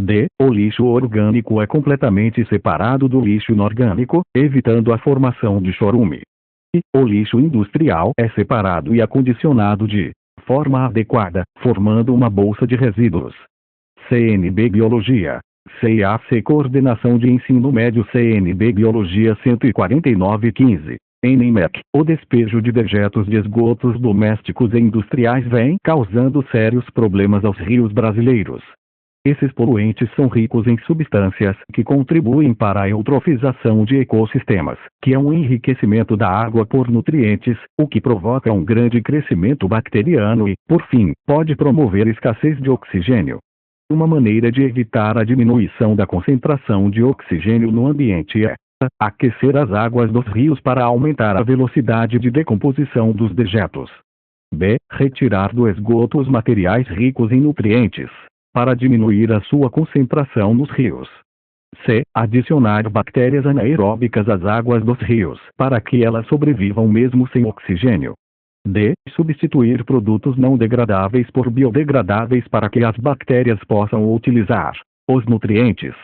D. O lixo orgânico é completamente separado do lixo inorgânico, evitando a formação de chorume. E. O lixo industrial é separado e acondicionado de forma adequada, formando uma bolsa de resíduos. CNB Biologia. CIAC Coordenação de Ensino Médio CNB Biologia 14915. NMEC. O despejo de dejetos de esgotos domésticos e industriais vem causando sérios problemas aos rios brasileiros. Esses poluentes são ricos em substâncias que contribuem para a eutrofização de ecossistemas, que é um enriquecimento da água por nutrientes, o que provoca um grande crescimento bacteriano e, por fim, pode promover escassez de oxigênio. Uma maneira de evitar a diminuição da concentração de oxigênio no ambiente é aquecer as águas dos rios para aumentar a velocidade de decomposição dos dejetos. B. Retirar do esgoto os materiais ricos em nutrientes, para diminuir a sua concentração nos rios. C. Adicionar bactérias anaeróbicas às águas dos rios, para que elas sobrevivam mesmo sem oxigênio. D. Substituir produtos não degradáveis por biodegradáveis para que as bactérias possam utilizar os nutrientes.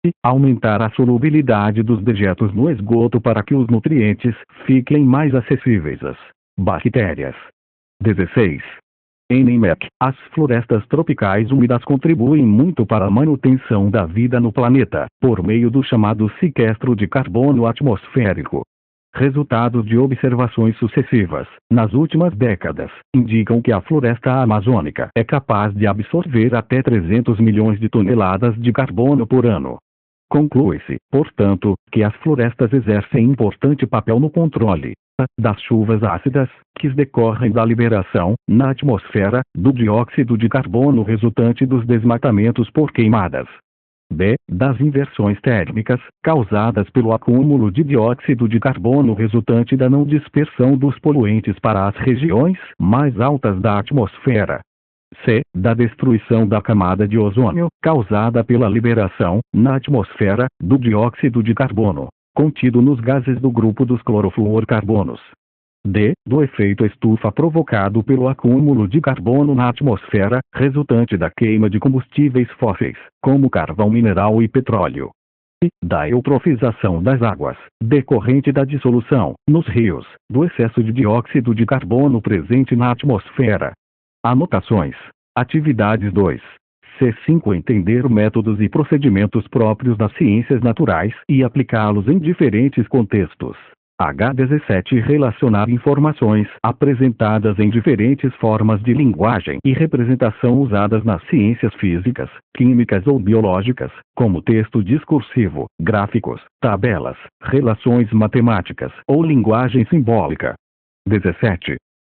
E. Aumentar a solubilidade dos dejetos no esgoto para que os nutrientes fiquem mais acessíveis às bactérias. 16. NMEC. As florestas tropicais úmidas contribuem muito para a manutenção da vida no planeta, por meio do chamado sequestro de carbono atmosférico. Resultados de observações sucessivas, nas últimas décadas, indicam que a floresta amazônica é capaz de absorver até 300 milhões de toneladas de carbono por ano. Conclui-se, portanto, que as florestas exercem importante papel no controle das chuvas ácidas, que decorrem da liberação, na atmosfera, do dióxido de carbono resultante dos desmatamentos por queimadas. B. Das inversões térmicas, causadas pelo acúmulo de dióxido de carbono resultante da não dispersão dos poluentes para as regiões mais altas da atmosfera. C. Da destruição da camada de ozônio, causada pela liberação, na atmosfera, do dióxido de carbono, contido nos gases do grupo dos clorofluorcarbonos. D. Do efeito estufa provocado pelo acúmulo de carbono na atmosfera, resultante da queima de combustíveis fósseis, como carvão mineral e petróleo. E. Da eutrofização das águas, decorrente da dissolução, nos rios, do excesso de dióxido de carbono presente na atmosfera. Anotações. Atividades 2. C5 Entender métodos e procedimentos próprios das ciências naturais e aplicá-los em diferentes contextos. H17 Relacionar informações apresentadas em diferentes formas de linguagem e representação usadas nas ciências físicas, químicas ou biológicas, como texto discursivo, gráficos, tabelas, relações matemáticas ou linguagem simbólica. 17.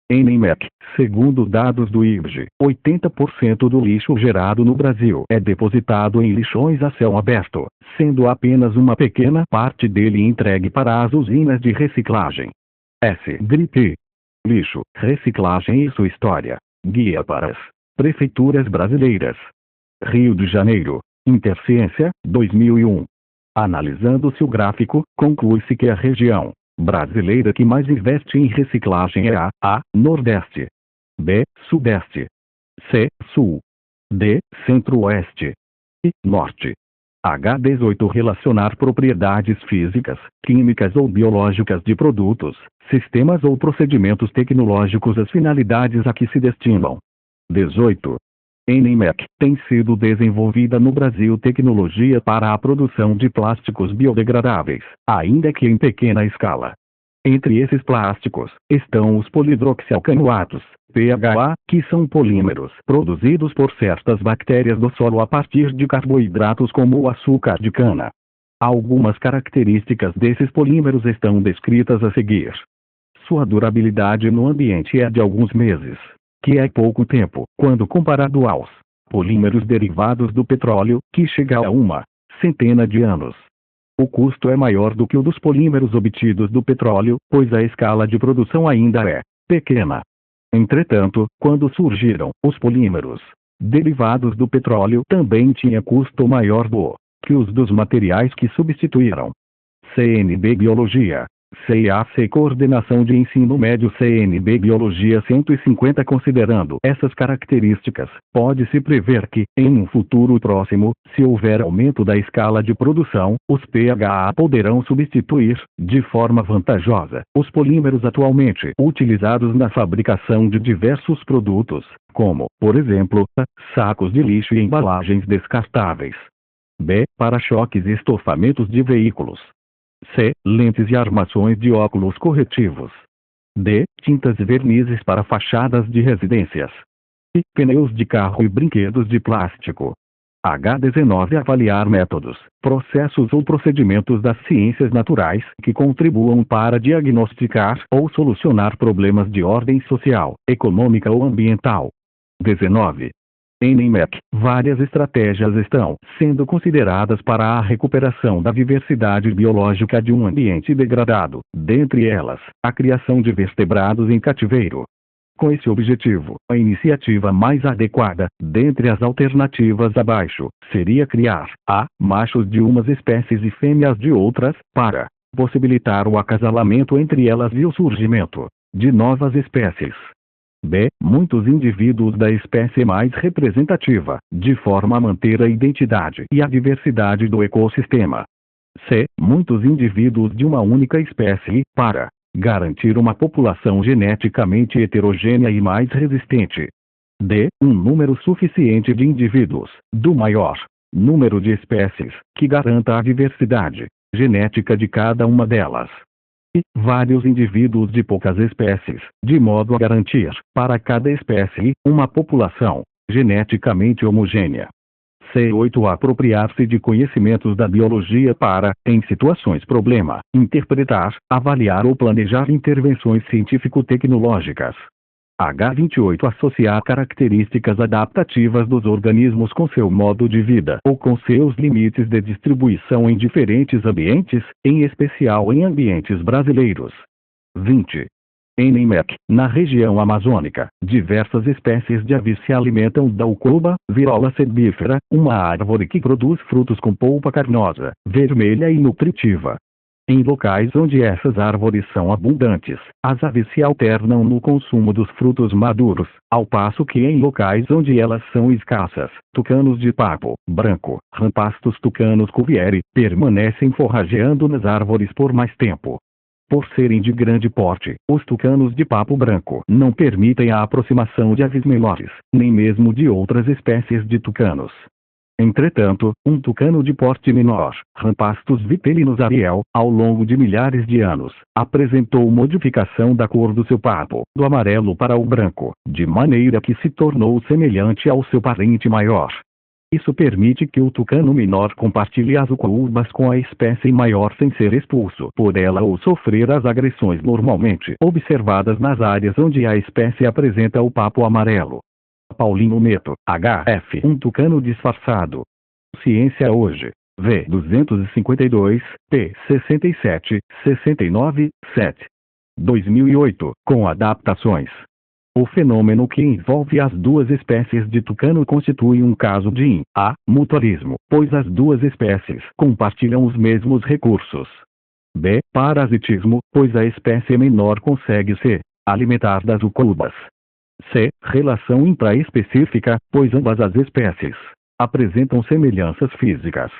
NMEC. Segundo dados do IBGE, 80% do lixo gerado no Brasil é depositado em lixões a céu aberto, sendo apenas uma pequena parte dele entregue para as usinas de reciclagem. S. Gripe. Lixo, reciclagem e sua história. Guia para as prefeituras brasileiras. Rio de Janeiro. Interciência, 2001. Analisando-se o gráfico, conclui-se que a região brasileira que mais investe em reciclagem é A. Nordeste. B. Sudeste. C. Sul. D. Centro-Oeste. E. Norte. H18 Relacionar propriedades físicas, químicas ou biológicas de produtos, sistemas ou procedimentos tecnológicos às finalidades a que se destinam. 18. NMEC. Tem sido desenvolvida no Brasil tecnologia para a produção de plásticos biodegradáveis, ainda que em pequena escala. Entre esses plásticos, estão os polidroxialcanoatos, PHA, que são polímeros produzidos por certas bactérias do solo a partir de carboidratos como o açúcar de cana. Algumas características desses polímeros estão descritas a seguir. Sua durabilidade no ambiente é de alguns meses, que é pouco tempo, quando comparado aos polímeros derivados do petróleo, que chega a uma centena de anos. O custo é maior do que o dos polímeros obtidos do petróleo, pois a escala de produção ainda é pequena. Entretanto, quando surgiram os polímeros derivados do petróleo, também tinha custo maior do que os dos materiais que substituíram. CNB Biologia. CIAC Coordenação de Ensino Médio CNB Biologia 150. Considerando essas características, pode-se prever que, em um futuro próximo, se houver aumento da escala de produção, os PHA poderão substituir, de forma vantajosa, os polímeros atualmente utilizados na fabricação de diversos produtos, como, por exemplo, sacos de lixo e embalagens descartáveis. B. Para-choques e estofamentos de veículos. C. Lentes e armações de óculos corretivos. D. Tintas e vernizes para fachadas de residências. E. Pneus de carro e brinquedos de plástico. H19. Avaliar métodos, processos ou procedimentos das ciências naturais que contribuam para diagnosticar ou solucionar problemas de ordem social, econômica ou ambiental. 19. NMEC. Várias estratégias estão sendo consideradas para a recuperação da diversidade biológica de um ambiente degradado, dentre elas, a criação de vertebrados em cativeiro. Com esse objetivo, a iniciativa mais adequada, dentre as alternativas abaixo, seria criar a. machos de umas espécies e fêmeas de outras, para possibilitar o acasalamento entre elas e o surgimento de novas espécies. B. Muitos indivíduos da espécie mais representativa, de forma a manter a identidade e a diversidade do ecossistema. C. Muitos indivíduos de uma única espécie, para garantir uma população geneticamente heterogênea e mais resistente. D. Um número suficiente de indivíduos, do maior número de espécies, que garanta a diversidade genética de cada uma delas. E vários indivíduos de poucas espécies, de modo a garantir, para cada espécie, uma população geneticamente homogênea. C8. Apropriar-se de conhecimentos da biologia para, em situações problema, interpretar, avaliar ou planejar intervenções científico-tecnológicas. H28. Associar características adaptativas dos organismos com seu modo de vida ou com seus limites de distribuição em diferentes ambientes, em especial em ambientes brasileiros. 20. NMEC. Na região amazônica, diversas espécies de aves se alimentam da ucoba, Viola sebífera, uma árvore que produz frutos com polpa carnosa, vermelha e nutritiva. Em locais onde essas árvores são abundantes, as aves se alternam no consumo dos frutos maduros, ao passo que em locais onde elas são escassas, tucanos de papo branco, rampastos tucanos cuvieri, permanecem forrageando nas árvores por mais tempo. Por serem de grande porte, os tucanos de papo branco não permitem a aproximação de aves menores, nem mesmo de outras espécies de tucanos. Entretanto, um tucano de porte menor, Rampastus vitellinus ariel, ao longo de milhares de anos, apresentou modificação da cor do seu papo, do amarelo para o branco, de maneira que se tornou semelhante ao seu parente maior. Isso permite que o tucano menor compartilhe as ucoubas com a espécie maior sem ser expulso por ela ou sofrer as agressões normalmente observadas nas áreas onde a espécie apresenta o papo amarelo. Paulino Neto, HF. Um tucano disfarçado. Ciência Hoje. V. 252, p. 67, 69, 7. 2008, com adaptações. O fenômeno que envolve as duas espécies de tucano constitui um caso de A. Mutualismo, pois as duas espécies compartilham os mesmos recursos. B. Parasitismo, pois a espécie menor consegue se alimentar das ucoubas. C. Relação intraespecífica, pois ambas as espécies apresentam semelhanças físicas.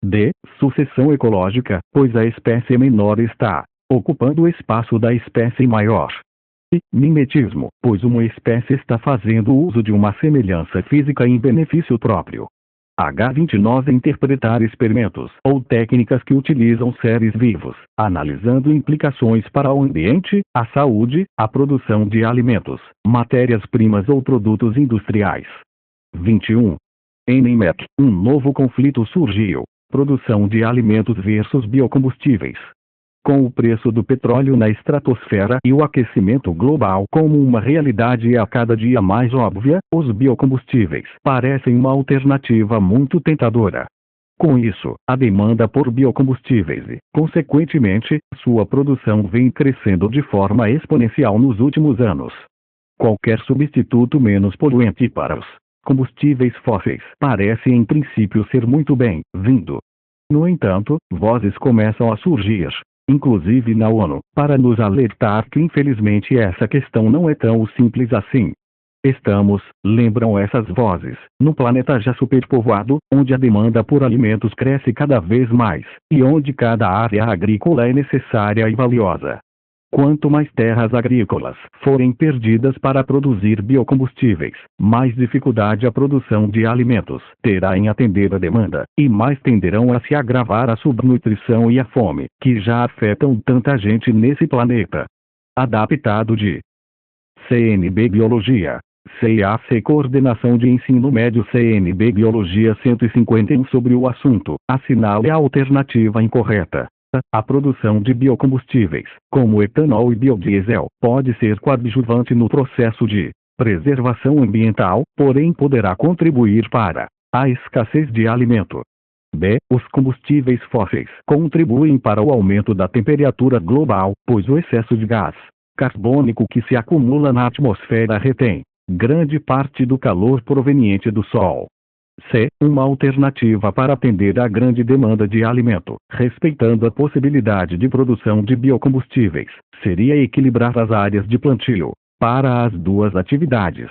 D. Sucessão ecológica, pois a espécie menor está ocupando o espaço da espécie maior. E mimetismo, pois uma espécie está fazendo uso de uma semelhança física em benefício próprio. H29. Interpretar experimentos ou técnicas que utilizam seres vivos, analisando implicações para o ambiente, a saúde, a produção de alimentos, matérias-primas ou produtos industriais. 21. NMEC. Um novo conflito surgiu: produção de alimentos versus biocombustíveis. Com o preço do petróleo na estratosfera e o aquecimento global como uma realidade a cada dia mais óbvia, os biocombustíveis parecem uma alternativa muito tentadora. Com isso, a demanda por biocombustíveis e, consequentemente, sua produção vem crescendo de forma exponencial nos últimos anos. Qualquer substituto menos poluente para os combustíveis fósseis parece em princípio ser muito bem-vindo. No entanto, vozes começam a surgir inclusive na ONU, para nos alertar que infelizmente essa questão não é tão simples assim. Estamos, lembram essas vozes, num planeta já superpovoado, onde a demanda por alimentos cresce cada vez mais, e onde cada área agrícola é necessária e valiosa. Quanto mais terras agrícolas forem perdidas para produzir biocombustíveis, mais dificuldade a produção de alimentos terá em atender a demanda, e mais tenderão a se agravar a subnutrição e a fome, que já afetam tanta gente nesse planeta. Adaptado de CNB Biologia. CAC Coordenação de Ensino Médio CNB Biologia 151 sobre o assunto, assinale a alternativa incorreta. A produção de biocombustíveis, como etanol e biodiesel, pode ser coadjuvante no processo de preservação ambiental, porém poderá contribuir para a escassez de alimento. B. Os combustíveis fósseis contribuem para o aumento da temperatura global, pois o excesso de gás carbônico que se acumula na atmosfera retém grande parte do calor proveniente do Sol. C. Uma alternativa para atender à grande demanda de alimento, respeitando a possibilidade de produção de biocombustíveis, seria equilibrar as áreas de plantio para as duas atividades.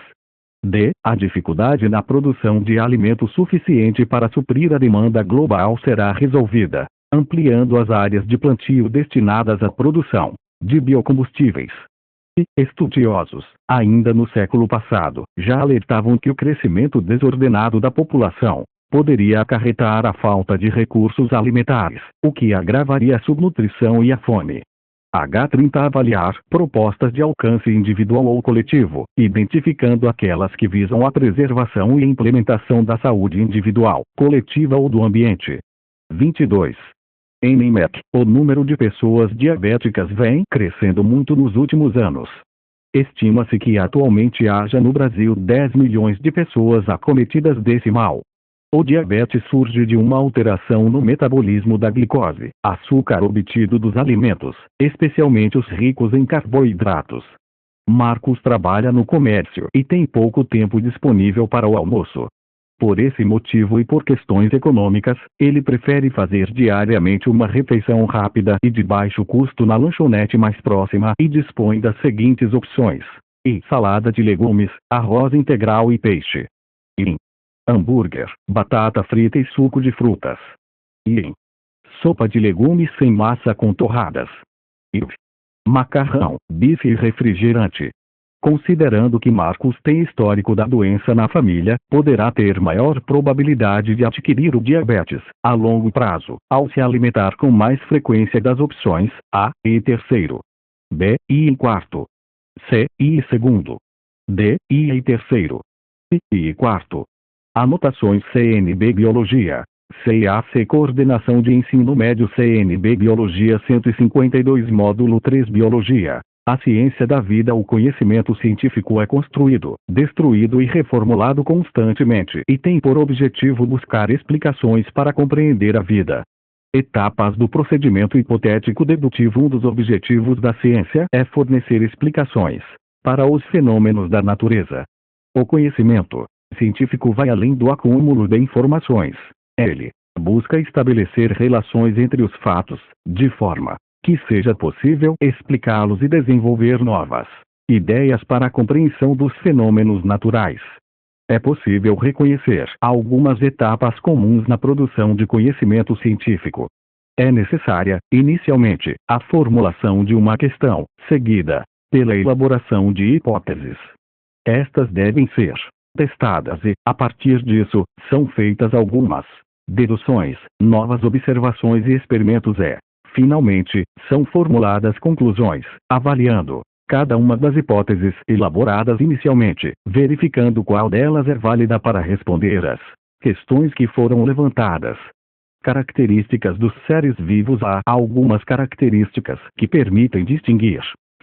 D. A dificuldade na produção de alimento suficiente para suprir a demanda global será resolvida, ampliando as áreas de plantio destinadas à produção de biocombustíveis. Estudiosos, ainda no século passado, já alertavam que o crescimento desordenado da população poderia acarretar a falta de recursos alimentares, o que agravaria a subnutrição e a fome. H30 Avaliar propostas de alcance individual ou coletivo, identificando aquelas que visam a preservação e implementação da saúde individual, coletiva ou do ambiente. 22. NMEC, o número de pessoas diabéticas vem crescendo muito nos últimos anos. Estima-se que atualmente haja no Brasil 10 milhões de pessoas acometidas desse mal. O diabetes surge de uma alteração no metabolismo da glicose, açúcar obtido dos alimentos, especialmente os ricos em carboidratos. Marcos trabalha no comércio e tem pouco tempo disponível para o almoço. Por esse motivo e por questões econômicas, ele prefere fazer diariamente uma refeição rápida e de baixo custo na lanchonete mais próxima e dispõe das seguintes opções: salada de legumes, arroz integral e peixe. Hambúrguer, batata frita e suco de frutas. Sopa de legumes sem massa com torradas. Macarrão, bife e refrigerante. Considerando que Marcos tem histórico da doença na família, poderá ter maior probabilidade de adquirir o diabetes, a longo prazo, ao se alimentar com mais frequência das opções A e terceiro, B e em quarto, C e segundo, D e em terceiro, e quarto. Anotações CNB Biologia. CAC Coordenação de Ensino Médio CNB Biologia 152 Módulo 3 Biologia. A ciência da vida. O conhecimento científico é construído, destruído e reformulado constantemente e tem por objetivo buscar explicações para compreender a vida. Etapas do procedimento hipotético dedutivo. Um dos objetivos da ciência é fornecer explicações para os fenômenos da natureza. O conhecimento científico vai além do acúmulo de informações. Ele busca estabelecer relações entre os fatos, de forma que seja possível explicá-los e desenvolver novas ideias para a compreensão dos fenômenos naturais. É possível reconhecer algumas etapas comuns na produção de conhecimento científico. É necessária, inicialmente, a formulação de uma questão, seguida pela elaboração de hipóteses. Estas devem ser testadas e, a partir disso, são feitas algumas deduções, novas observações e experimentos finalmente, são formuladas conclusões, avaliando cada uma das hipóteses elaboradas inicialmente, verificando qual delas é válida para responder às questões que foram levantadas. Características dos seres vivos. Há algumas características que permitem distinguir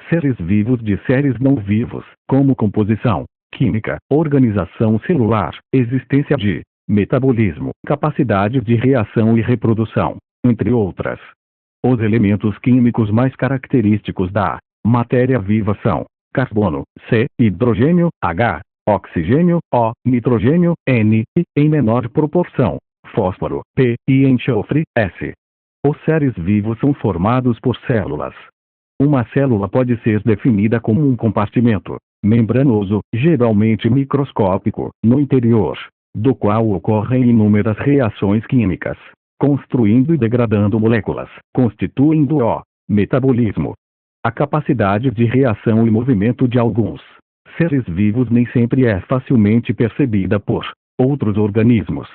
seres vivos de seres não vivos, como composição química, organização celular, existência de metabolismo, capacidade de reação e reprodução, entre outras. Os elementos químicos mais característicos da matéria viva são carbono, C, hidrogênio, H, oxigênio, O, nitrogênio, N, e, em menor proporção, fósforo, P, e enxofre, S. Os seres vivos são formados por células. Uma célula pode ser definida como um compartimento membranoso, geralmente microscópico, no interior do qual ocorrem inúmeras reações químicas, construindo e degradando moléculas, constituindo o metabolismo. A capacidade de reação e movimento de alguns seres vivos nem sempre é facilmente percebida por outros organismos.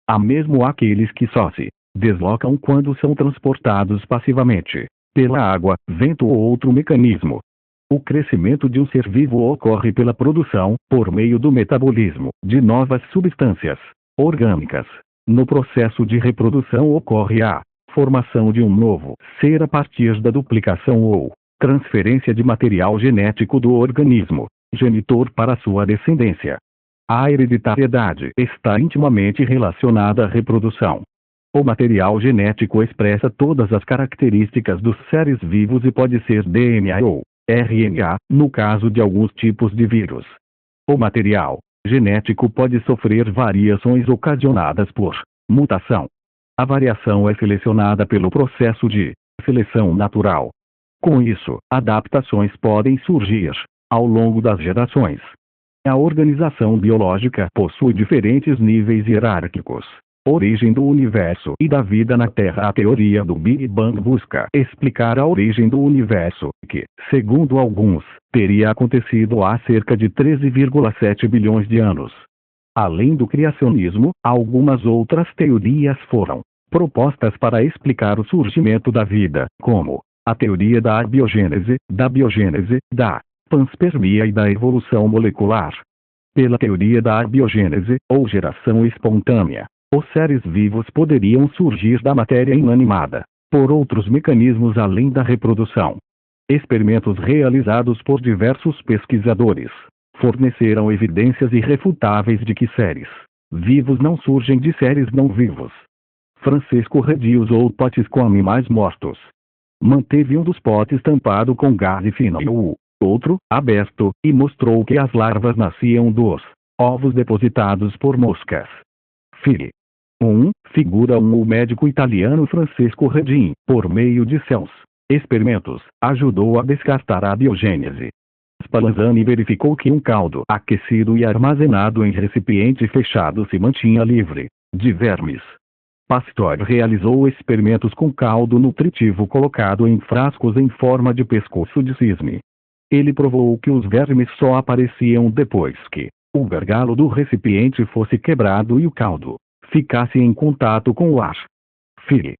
Há mesmo aqueles que só se deslocam quando são transportados passivamente pela água, vento ou outro mecanismo. O crescimento de um ser vivo ocorre pela produção, por meio do metabolismo, de novas substâncias orgânicas. No processo de reprodução ocorre a formação de um novo ser a partir da duplicação ou transferência de material genético do organismo genitor para sua descendência. A hereditariedade está intimamente relacionada à reprodução. O material genético expressa todas as características dos seres vivos e pode ser DNA ou RNA, no caso de alguns tipos de vírus. O material genético pode sofrer variações ocasionadas por mutação. A variação é selecionada pelo processo de seleção natural. Com isso, adaptações podem surgir ao longo das gerações. A organização biológica possui diferentes níveis hierárquicos. Origem do universo e da vida na Terra. A teoria do Big Bang busca explicar a origem do universo, que, segundo alguns, teria acontecido há cerca de 13,7 bilhões de anos. Além do criacionismo, algumas outras teorias foram propostas para explicar o surgimento da vida, como a teoria da abiogênese, da panspermia e da evolução molecular. Pela teoria da abiogênese, ou geração espontânea, os seres vivos poderiam surgir da matéria inanimada, por outros mecanismos além da reprodução. Experimentos realizados por diversos pesquisadores forneceram evidências irrefutáveis de que seres vivos não surgem de seres não vivos. Francisco Redi usou potes com animais mortos. Manteve um dos potes tampado com gás fino e o outro aberto, e mostrou que as larvas nasciam dos ovos depositados por moscas. Fig. 1. Figura 1. O médico italiano Francisco Redi, por meio de seus experimentos, ajudou a descartar a biogênese. Spallanzani verificou que um caldo aquecido e armazenado em recipiente fechado se mantinha livre de vermes. Pasteur realizou experimentos com caldo nutritivo colocado em frascos em forma de pescoço de cisne. Ele provou que os vermes só apareciam depois que o gargalo do recipiente fosse quebrado e o caldo ficasse em contato com o ar. Fig.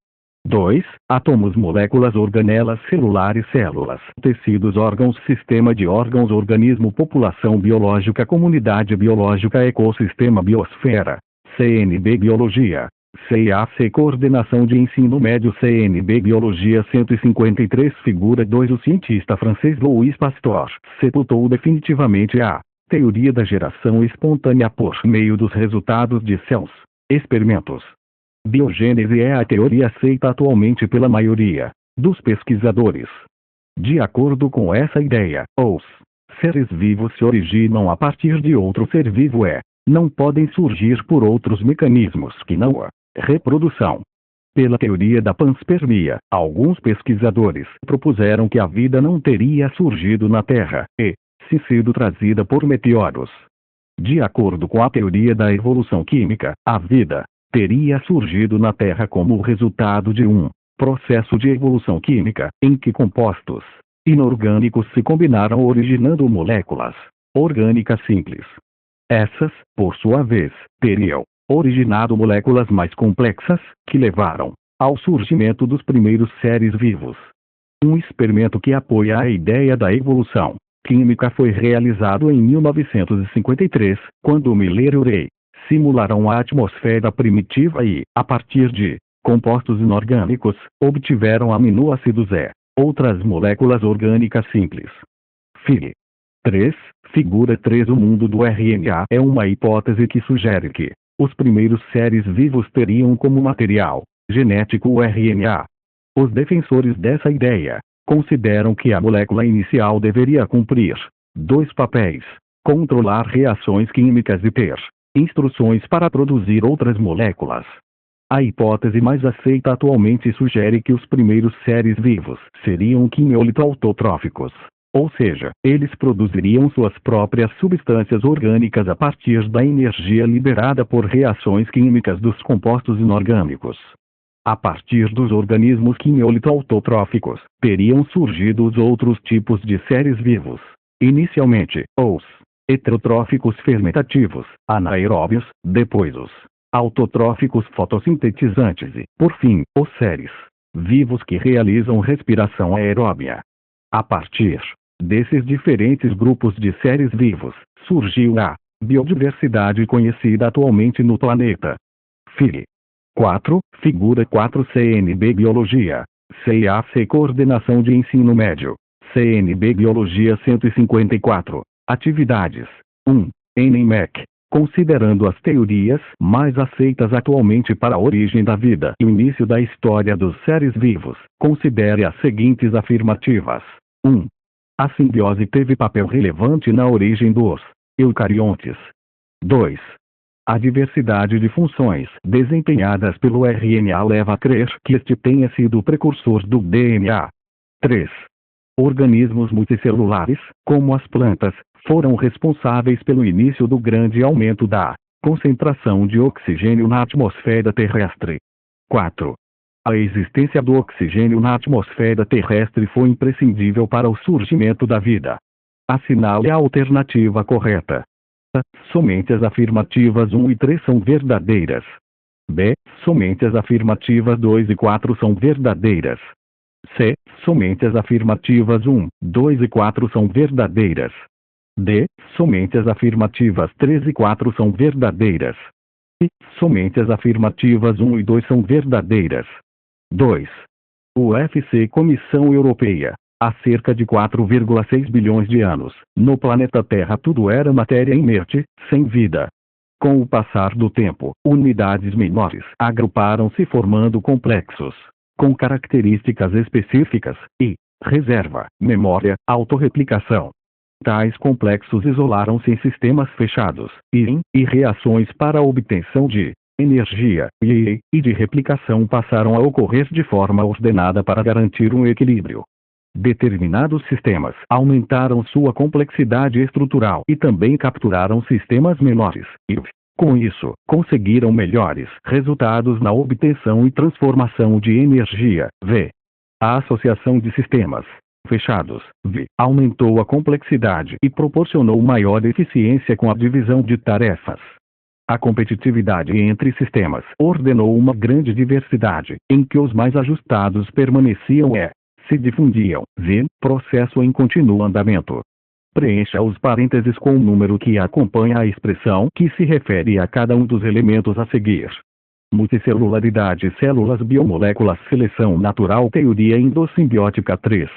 2. Átomos, moléculas, organelas, celulares, células, tecidos, órgãos, sistema de órgãos, organismo, população biológica, comunidade biológica, ecossistema, biosfera. CNB Biologia. CAC Coordenação de Ensino Médio. CNB Biologia 153. Figura 2. O cientista francês Louis Pasteur sepultou definitivamente a teoria da geração espontânea por meio dos resultados de seus experimentos. Biogênese é a teoria aceita atualmente pela maioria dos pesquisadores. De acordo com essa ideia, os seres vivos se originam a partir de outro ser vivo não podem surgir por outros mecanismos que não a reprodução. Pela teoria da panspermia, alguns pesquisadores propuseram que a vida não teria surgido na Terra, e sim sido trazida por meteoros. De acordo com a teoria da evolução química, a vida teria surgido na Terra como resultado de um processo de evolução química, em que compostos inorgânicos se combinaram originando moléculas orgânicas simples. Essas, por sua vez, teriam originado moléculas mais complexas, que levaram ao surgimento dos primeiros seres vivos. Um experimento que apoia a ideia da evolução química foi realizado em 1953, quando Miller e Urey simularam a atmosfera primitiva e, a partir de compostos inorgânicos, obtiveram aminoácidos e outras moléculas orgânicas simples. Fig. 3. Figura 3. O mundo do RNA é uma hipótese que sugere que os primeiros seres vivos teriam como material genético o RNA. Os defensores dessa ideia consideram que a molécula inicial deveria cumprir dois papéis: controlar reações químicas e ter instruções para produzir outras moléculas. A hipótese mais aceita atualmente sugere que os primeiros seres vivos seriam quimiolito-autotróficos. Ou seja, eles produziriam suas próprias substâncias orgânicas a partir da energia liberada por reações químicas dos compostos inorgânicos. A partir dos organismos quimiolito-autotróficos, teriam surgido os outros tipos de seres vivos. Inicialmente, os heterotróficos fermentativos, anaeróbios, depois os autotróficos fotossintetizantes e, por fim, os seres vivos que realizam respiração aeróbia. A partir desses diferentes grupos de seres vivos, surgiu a biodiversidade conhecida atualmente no planeta. Fig. 4, figura 4 CNB Biologia, CIAC Coordenação de Ensino Médio, CNB Biologia 154, Atividades. 1. NMEC. Considerando as teorias mais aceitas atualmente para a origem da vida e o início da história dos seres vivos, considere as seguintes afirmativas. 1. A simbiose teve papel relevante na origem dos eucariontes. 2. A diversidade de funções desempenhadas pelo RNA leva a crer que este tenha sido o precursor do DNA. 3. Organismos multicelulares, como as plantas, foram responsáveis pelo início do grande aumento da concentração de oxigênio na atmosfera terrestre. 4. A existência do oxigênio na atmosfera terrestre foi imprescindível para o surgimento da vida. Assinale a alternativa correta. A. Somente as afirmativas 1 e 3 são verdadeiras. B. Somente as afirmativas 2 e 4 são verdadeiras. C. Somente as afirmativas 1, 2 e 4 são verdadeiras. D. Somente as afirmativas 3 e 4 são verdadeiras. E. Somente as afirmativas 1 e 2 são verdadeiras. 2. UFC Comissão Europeia. Há cerca de 4,6 bilhões de anos, no planeta Terra tudo era matéria inerte, sem vida. Com o passar do tempo, unidades menores agruparam-se formando complexos, com características específicas, e reserva, memória, autorreplicação. Tais complexos isolaram-se em sistemas fechados, e reações para a obtenção de energia e de replicação passaram a ocorrer de forma ordenada para garantir um equilíbrio. Determinados sistemas aumentaram sua complexidade estrutural e também capturaram sistemas menores, e, com isso, conseguiram melhores resultados na obtenção e transformação de energia. V. A associação de sistemas fechados, V, aumentou a complexidade e proporcionou maior eficiência com a divisão de tarefas. A competitividade entre sistemas ordenou uma grande diversidade, em que os mais ajustados permaneciam e se difundiam. V. Processo em contínuo andamento. Preencha os parênteses com o número que acompanha a expressão que se refere a cada um dos elementos a seguir. Multicelularidade, células, biomoléculas, seleção natural, teoria endossimbiótica. 3.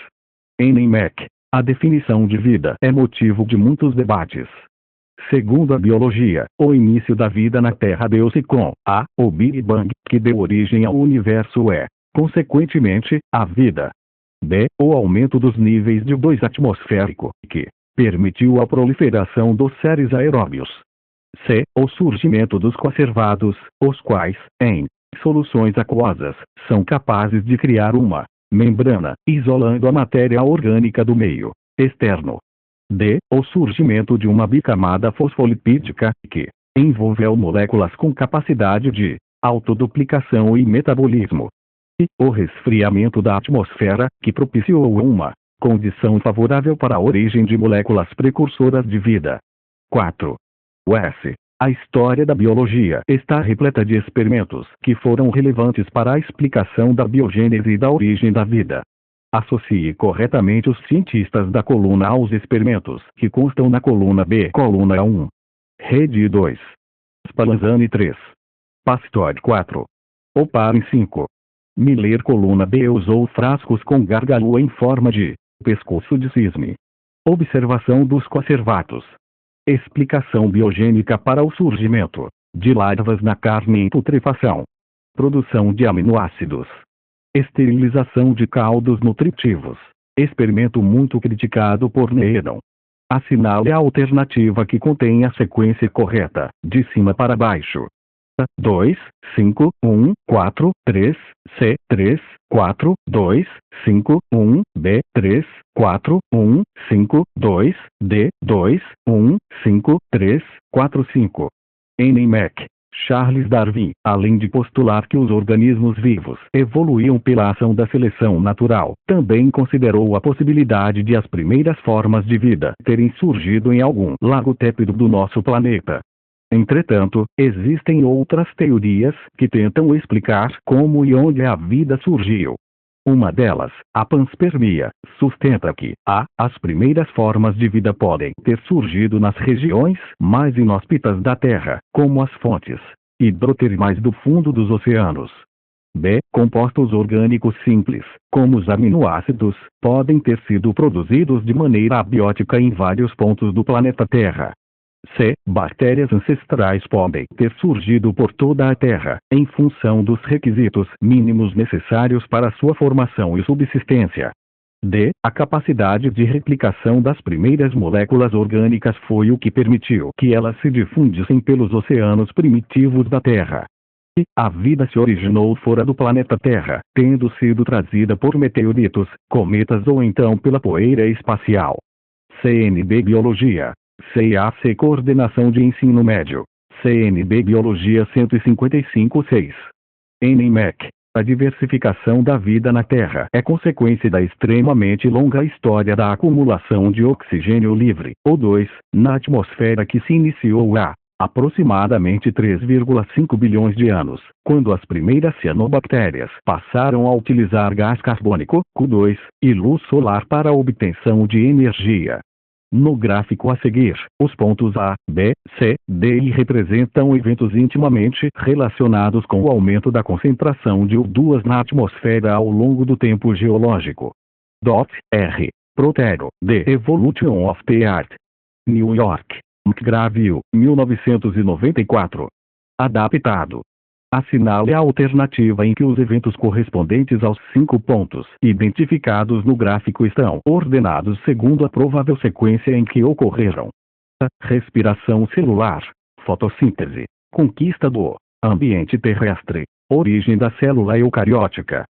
NMEC. A definição de vida é motivo de muitos debates. Segundo a biologia, o início da vida na Terra deu-se com o Big Bang, que deu origem ao universo e, consequentemente, à vida. B. O aumento dos níveis de O2 atmosférico, que permitiu a proliferação dos seres aeróbios. C. O surgimento dos coacervados, os quais, em soluções aquosas, são capazes de criar uma membrana, isolando a matéria orgânica do meio externo. D. O surgimento de uma bicamada fosfolipídica, que envolveu moléculas com capacidade de autoduplicação e metabolismo. E o resfriamento da atmosfera, que propiciou uma condição favorável para a origem de moléculas precursoras de vida. 4. S. A história da biologia está repleta de experimentos que foram relevantes para a explicação da biogênese e da origem da vida. Associe corretamente os cientistas da coluna A aos experimentos que constam na coluna B. Coluna 1. Rede 2. Spallanzani 3. Pastore 4. Oparin 5. Miller. Coluna B usou frascos com gargalua em forma de pescoço de cisne. Observação dos coacervatos. Explicação biogênica para o surgimento de larvas na carne em putrefação. Produção de aminoácidos. Esterilização de caldos nutritivos. Experimento muito criticado por Needham. Assinale a alternativa que contém a sequência correta, de cima para baixo. 2, 5, 1, 4, 3, C, 3, 4, 2, 5, 1, B, 3, 4, 1, 5, 2, D, 2, 1, 5, 3, 4, 5. N. Mac. Charles Darwin, além de postular que os organismos vivos evoluíam pela ação da seleção natural, também considerou a possibilidade de as primeiras formas de vida terem surgido em algum lago tépido do nosso planeta. Entretanto, existem outras teorias que tentam explicar como e onde a vida surgiu. Uma delas, a panspermia, sustenta que as primeiras formas de vida podem ter surgido nas regiões mais inóspitas da Terra, como as fontes hidrotermais do fundo dos oceanos. B. Compostos orgânicos simples, como os aminoácidos, podem ter sido produzidos de maneira abiótica em vários pontos do planeta Terra. C. Bactérias ancestrais podem ter surgido por toda a Terra, em função dos requisitos mínimos necessários para sua formação e subsistência. D. A capacidade de replicação das primeiras moléculas orgânicas foi o que permitiu que elas se difundissem pelos oceanos primitivos da Terra. E a vida se originou fora do planeta Terra, tendo sido trazida por meteoritos, cometas ou então pela poeira espacial. CNB Biologia. CAC Coordenação de Ensino Médio. CNB Biologia 155-6. NMAC. A diversificação da vida na Terra é consequência da extremamente longa história da acumulação de oxigênio livre, O2, na atmosfera que se iniciou há aproximadamente 3,5 bilhões de anos, quando as primeiras cianobactérias passaram a utilizar gás carbônico, Q2, e luz solar para a obtenção de energia. No gráfico a seguir, os pontos A, B, C, D e representam eventos intimamente relacionados com o aumento da concentração de O2 na atmosfera ao longo do tempo geológico. R. Protero, The Evolution of the Earth. New York. McGraw-Hill, 1994. Adaptado. Assinale a alternativa em que os eventos correspondentes aos 5 pontos identificados no gráfico estão ordenados segundo a provável sequência em que ocorreram. Respiração celular, fotossíntese, conquista do ambiente terrestre, origem da célula eucariótica.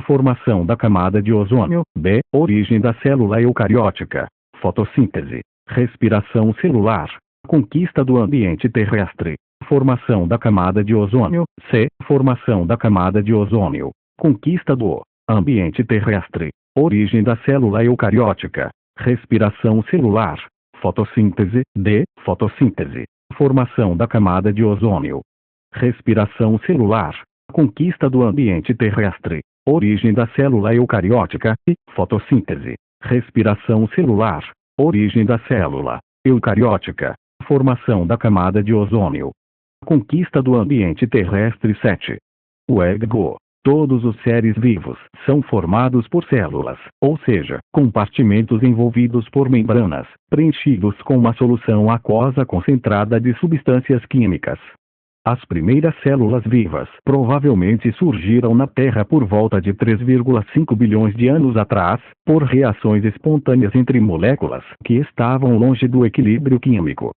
Formação da camada de ozônio, B, origem da célula eucariótica, fotossíntese, respiração celular, conquista do ambiente terrestre. Formação da camada de ozônio, C. Formação da camada de ozônio. Conquista do ambiente terrestre. Origem da célula eucariótica. Respiração celular. Fotossíntese, D. Fotossíntese. Formação da camada de ozônio. Respiração celular. Conquista do ambiente terrestre. Origem da célula eucariótica e fotossíntese. Respiração celular. Origem da célula eucariótica. Formação da camada de ozônio. Conquista do ambiente terrestre 7. O ego. Todos os seres vivos são formados por células, ou seja, compartimentos envolvidos por membranas, preenchidos com uma solução aquosa concentrada de substâncias químicas. As primeiras células vivas provavelmente surgiram na Terra por volta de 3,5 bilhões de anos atrás, por reações espontâneas entre moléculas que estavam longe do equilíbrio químico.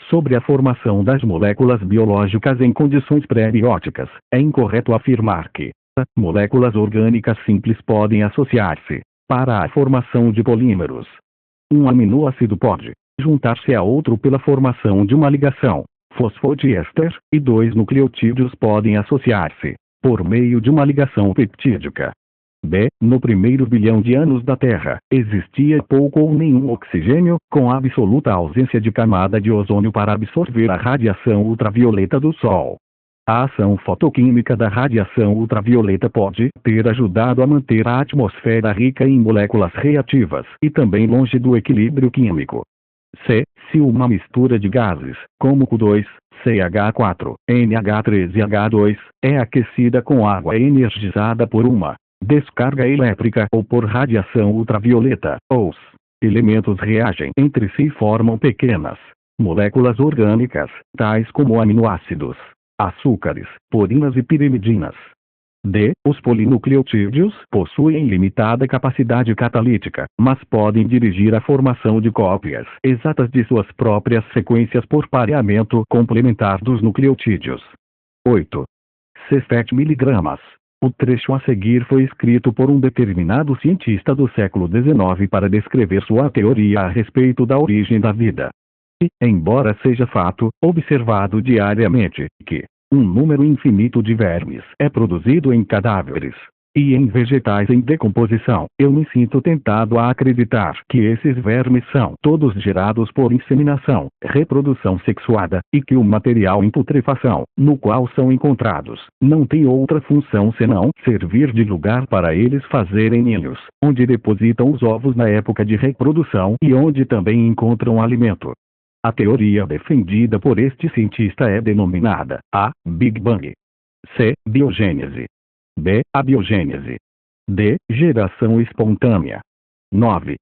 Sobre a formação das moléculas biológicas em condições pré-bióticas, é incorreto afirmar que moléculas orgânicas simples podem associar-se para a formação de polímeros. Um aminoácido pode juntar-se a outro pela formação de uma ligação fosfodiéster, e 2 nucleotídeos podem associar-se por meio de uma ligação peptídica. B. No primeiro bilhão de anos da Terra, existia pouco ou nenhum oxigênio, com absoluta ausência de camada de ozônio para absorver a radiação ultravioleta do Sol. A ação fotoquímica da radiação ultravioleta pode ter ajudado a manter a atmosfera rica em moléculas reativas e também longe do equilíbrio químico. C. Se uma mistura de gases, como Q2, CH4, NH3 e H2, é aquecida com água energizada por uma descarga elétrica ou por radiação ultravioleta, os elementos reagem entre si e formam pequenas moléculas orgânicas, tais como aminoácidos, açúcares, purinas e pirimidinas. D. Os polinucleotídeos possuem limitada capacidade catalítica, mas podem dirigir a formação de cópias exatas de suas próprias sequências por pareamento complementar dos nucleotídeos. 8. C. 7 miligramas. O trecho a seguir foi escrito por um determinado cientista do século XIX para descrever sua teoria a respeito da origem da vida. E, embora seja fato, observado diariamente, que um número infinito de vermes é produzido em cadáveres e em vegetais em decomposição, eu me sinto tentado a acreditar que esses vermes são todos gerados por inseminação, reprodução sexuada, e que o material em putrefação, no qual são encontrados, não tem outra função senão servir de lugar para eles fazerem ninhos, onde depositam os ovos na época de reprodução e onde também encontram alimento. A teoria defendida por este cientista é denominada A. Big Bang. C. Biogênese. B. Abiogênese. D. Geração espontânea. 9.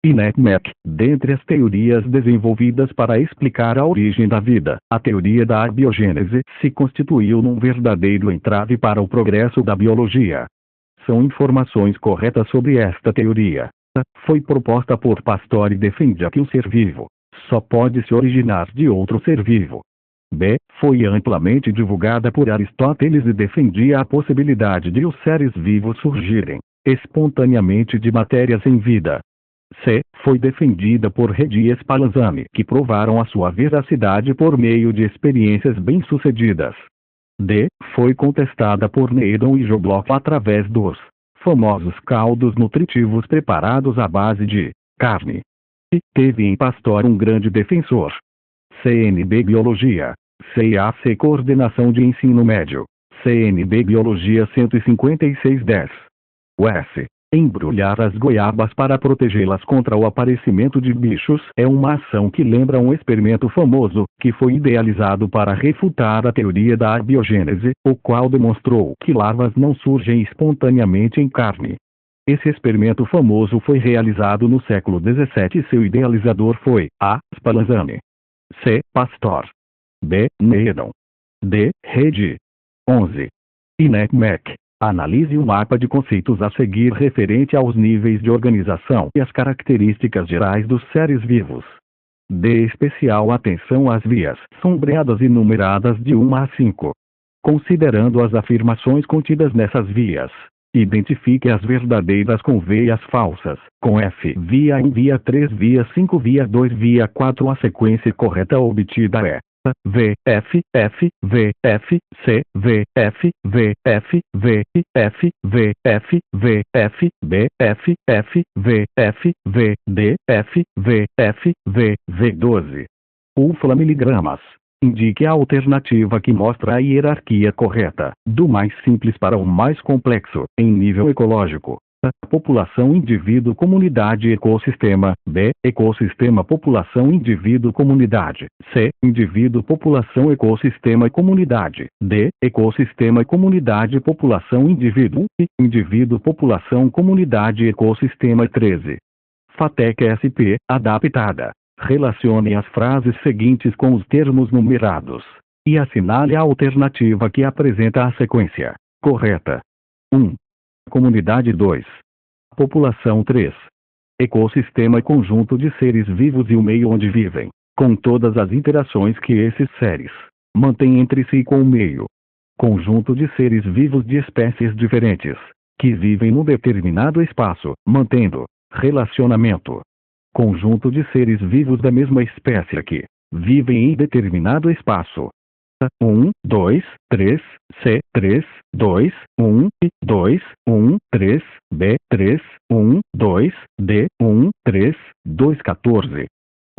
INECMEC. Dentre as teorias desenvolvidas para explicar a origem da vida, a teoria da abiogênese se constituiu num verdadeiro entrave para o progresso da biologia. São informações corretas sobre esta teoria. Foi proposta por Pasteur e defendia que um ser vivo só pode se originar de outro ser vivo. B. Foi amplamente divulgada por Aristóteles e defendia a possibilidade de os seres vivos surgirem espontaneamente de matéria sem vida. C. Foi defendida por Redi e Spallanzani, que provaram a sua veracidade por meio de experiências bem-sucedidas. D. Foi contestada por Needham e Jobloch através dos famosos caldos nutritivos preparados à base de carne. E teve em Pasteur um grande defensor. CNB Biologia. CAC Coordenação de Ensino Médio. CNB Biologia 15610. O S. Embrulhar as goiabas para protegê-las contra o aparecimento de bichos é uma ação que lembra um experimento famoso, que foi idealizado para refutar a teoria da abiogênese, o qual demonstrou que larvas não surgem espontaneamente em carne. Esse experimento famoso foi realizado no século XVII e seu idealizador foi A. Spallanzani. C. Pasteur. B. Needham. D. Redi. 11. INECMEC. Analise o mapa de conceitos a seguir referente aos níveis de organização e as características gerais dos seres vivos. Dê especial atenção às vias sombreadas e numeradas de 1 a 5. Considerando as afirmações contidas nessas vias, identifique as verdadeiras com V e as falsas, com F. Via 1, via 3, via 5, via 2, via 4. A sequência correta obtida é V, F, F, V, F, C, V, F, V, F, V, F, V, F, V, F, B, F, F, V, F, V, D, F, V, F, V, V12. UFLA miligramas. Indique a alternativa que mostra a hierarquia correta, do mais simples para o mais complexo, em nível ecológico. A. População, indivíduo, comunidade, ecossistema. B. Ecossistema, população, indivíduo, comunidade. C. Indivíduo, população, ecossistema e comunidade. D. Ecossistema e comunidade, população, indivíduo. E. Indivíduo, população, comunidade, ecossistema. 13. FATEC SP, adaptada. Relacione as frases seguintes com os termos numerados e assinale a alternativa que apresenta a sequência correta. 1. Comunidade. 2. População. 3. Ecossistema, conjunto de seres vivos e o meio onde vivem, com todas as interações que esses seres mantêm entre si com o meio. Conjunto de seres vivos de espécies diferentes, que vivem num determinado espaço, mantendo relacionamento. Conjunto de seres vivos da mesma espécie que vivem em determinado espaço. 1, 2, 3, C, 3, 2, 1, 2, 1, 3, B, 3, 1, 2, D, 1, 3, 2, 14.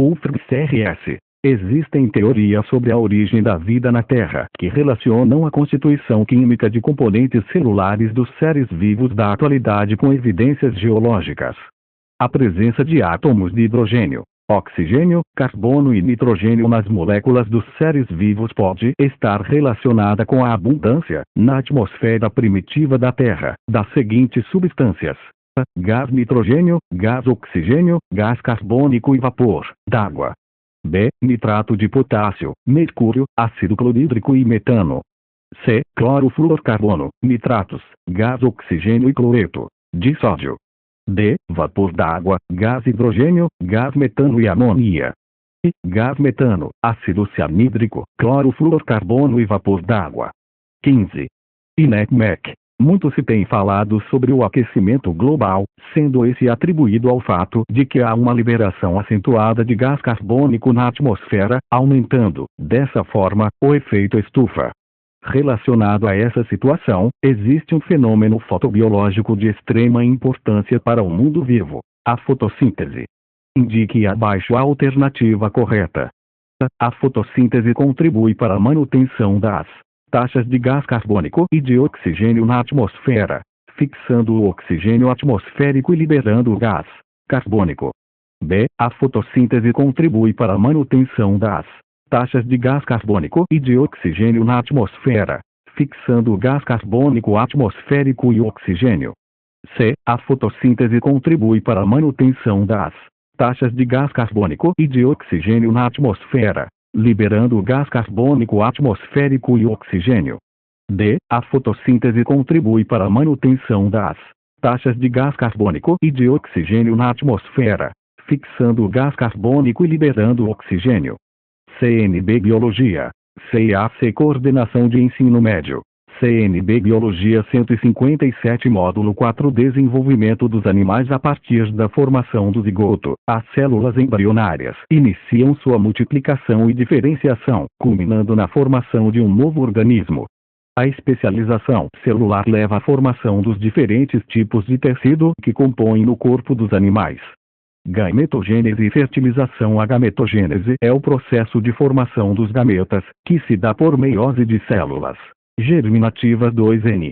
UFRCRS. Existem teorias sobre a origem da vida na Terra que relacionam a constituição química de componentes celulares dos seres vivos da atualidade com evidências geológicas. A presença de átomos de hidrogênio, oxigênio, carbono e nitrogênio nas moléculas dos seres vivos pode estar relacionada com a abundância, na atmosfera primitiva da Terra, das seguintes substâncias: gás nitrogênio, gás oxigênio, gás carbônico e vapor d'água. B. Nitrato de potássio, mercúrio, ácido clorídrico e metano. C. Clorofluorcarbono, nitratos, gás oxigênio e cloreto de sódio. D. Vapor d'água, gás hidrogênio, gás metano e amônia. E. Gás metano, ácido cianídrico, clorofluorcarbono e vapor d'água. 15. INEP-MEC. Muito se tem falado sobre o aquecimento global, sendo esse atribuído ao fato de que há uma liberação acentuada de gás carbônico na atmosfera, aumentando, dessa forma, o efeito estufa. Relacionado a essa situação, existe um fenômeno fotobiológico de extrema importância para o mundo vivo: a fotossíntese. Indique abaixo a alternativa correta. A fotossíntese contribui para a manutenção das taxas de gás carbônico e de oxigênio na atmosfera, fixando o oxigênio atmosférico e liberando o gás carbônico. B. A fotossíntese contribui para a manutenção das taxas de gás carbônico e de oxigênio na atmosfera, fixando o gás carbônico atmosférico e o oxigênio. C. A fotossíntese contribui para a manutenção das taxas de gás carbônico e de oxigênio na atmosfera, liberando o gás carbônico atmosférico e o oxigênio. D. A fotossíntese contribui para a manutenção das taxas de gás carbônico e de oxigênio na atmosfera, fixando o gás carbônico e liberando o oxigênio. CNB Biologia. CIAC Coordenação de Ensino Médio. CNB Biologia 157 Módulo 4 Desenvolvimento dos animais. A partir da formação do zigoto, as células embrionárias iniciam sua multiplicação e diferenciação, culminando na formação de um novo organismo. A especialização celular leva à formação dos diferentes tipos de tecido que compõem o corpo dos animais. Gametogênese e fertilização. A gametogênese é o processo de formação dos gametas, que se dá por meiose de células germinativas 2N.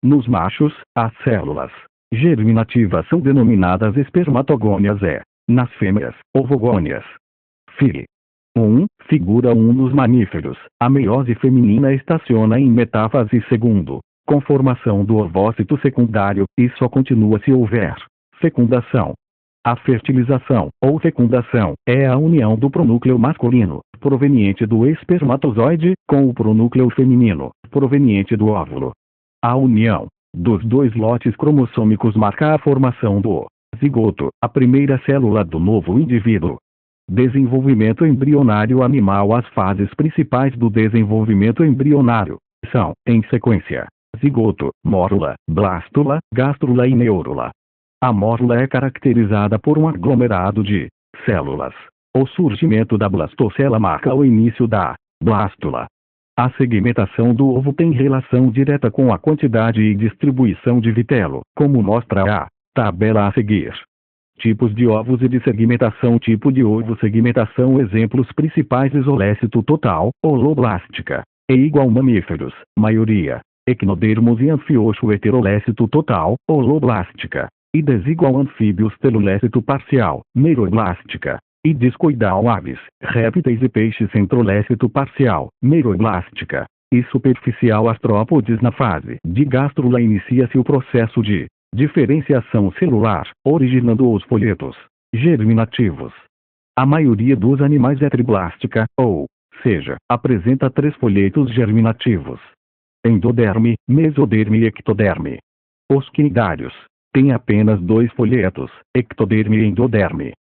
Nos machos, as células germinativas são denominadas espermatogônias e, nas fêmeas, ovogônias. Fig. 1. Figura 1. Nos mamíferos, a meiose feminina estaciona em metáfase. Segundo, com formação do ovócito secundário, e só continua se houver fecundação. A fertilização, ou fecundação, é a união do pronúcleo masculino, proveniente do espermatozoide, com o pronúcleo feminino, proveniente do óvulo. A união dos dois lotes cromossômicos marca a formação do zigoto, a primeira célula do novo indivíduo. Desenvolvimento embrionário animal. As fases principais do desenvolvimento embrionário são, em sequência, zigoto, mórula, blástula, gástrula e neurula. A mórula é caracterizada por um aglomerado de células. O surgimento da blastocela marca o início da blástula. A segmentação do ovo tem relação direta com a quantidade e distribuição de vitelo, como mostra a tabela a seguir. Tipos de ovos e de segmentação. Tipo de ovo. Segmentação. Exemplos principais: isolécito total, holoblástica, e igual mamíferos, maioria, equinodermos e anfioxo. Heterolécito total, holoblástica, e desigual anfíbios. Telolécito parcial, meiroblástica, e discoidal. Aves, répteis e peixes. Centrolécito parcial, meiroblástica, e superficial. Artrópodes. Na fase de gástrula inicia-se o processo de diferenciação celular, originando os folhetos germinativos. A maioria dos animais é triblástica, ou seja, apresenta 3 folhetos germinativos: endoderme, mesoderme e ectoderme. Os quinidários têm apenas 2 folhetos, ectoderme e endoderme.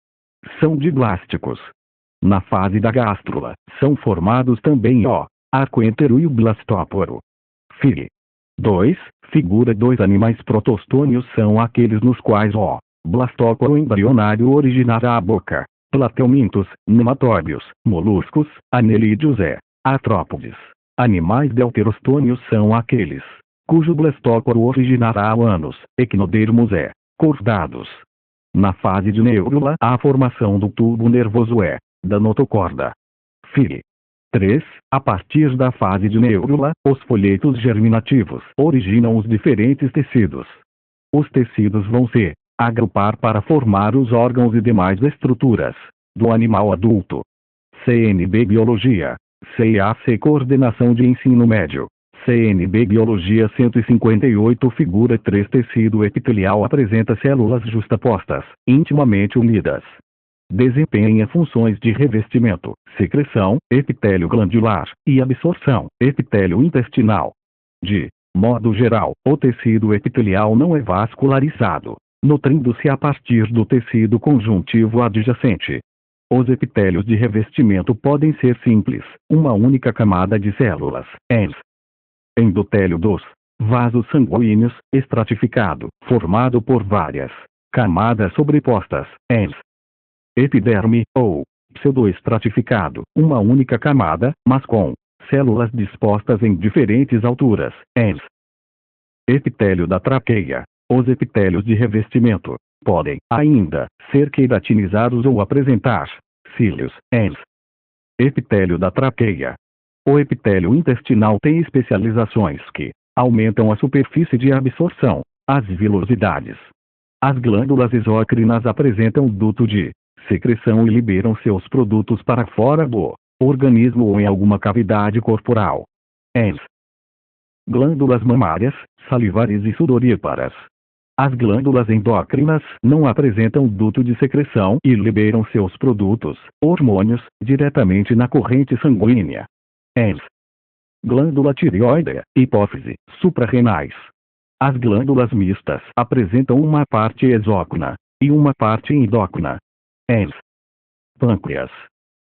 São diblásticos. Na fase da gástrula, são formados também o arcoentero e o blastóporo. Fig. 2. Figura 2. Animais protostônios são aqueles nos quais o blastóporo embrionário originará a boca. Plateumintos, nematóides, moluscos, anelídeos e artrópodes. Animais deuterostônios são aqueles cujo blastóporo originará o ânus, equinodermos e cordados. Na fase de neurula, a formação do tubo nervoso é da notocorda. Fig. 3. A partir da fase de neurula, os folhetos germinativos originam os diferentes tecidos. Os tecidos vão se agrupar para formar os órgãos e demais estruturas do animal adulto. CNB Biologia. CIAC Coordenação de Ensino Médio. CNB Biologia 158. Figura 3. Tecido epitelial apresenta células justapostas, intimamente unidas. Desempenha funções de revestimento, secreção, epitélio glandular, e absorção, epitélio intestinal. De modo geral, o tecido epitelial não é vascularizado, nutrindo-se a partir do tecido conjuntivo adjacente. Os epitélios de revestimento podem ser simples, uma única camada de células, ENS. Endotélio dos vasos sanguíneos, estratificado, formado por várias camadas sobrepostas, ENS. Epiderme, ou pseudoestratificado, uma única camada, mas com células dispostas em diferentes alturas, ENS. Epitélio da traqueia. Os epitélios de revestimento podem ainda ser queratinizados ou apresentar cílios, ENS. Epitélio da traqueia. O epitélio intestinal tem especializações que aumentam a superfície de absorção, as vilosidades. As glândulas exócrinas apresentam duto de secreção e liberam seus produtos para fora do organismo ou em alguma cavidade corporal. ENS. Glândulas mamárias, salivares e sudoríparas. As glândulas endócrinas não apresentam duto de secreção e liberam seus produtos, hormônios, diretamente na corrente sanguínea. ENS. Glândula tireoide, hipófise, suprarrenais. As glândulas mistas apresentam uma parte exócrina e uma parte endócrina. ENS. Pâncreas.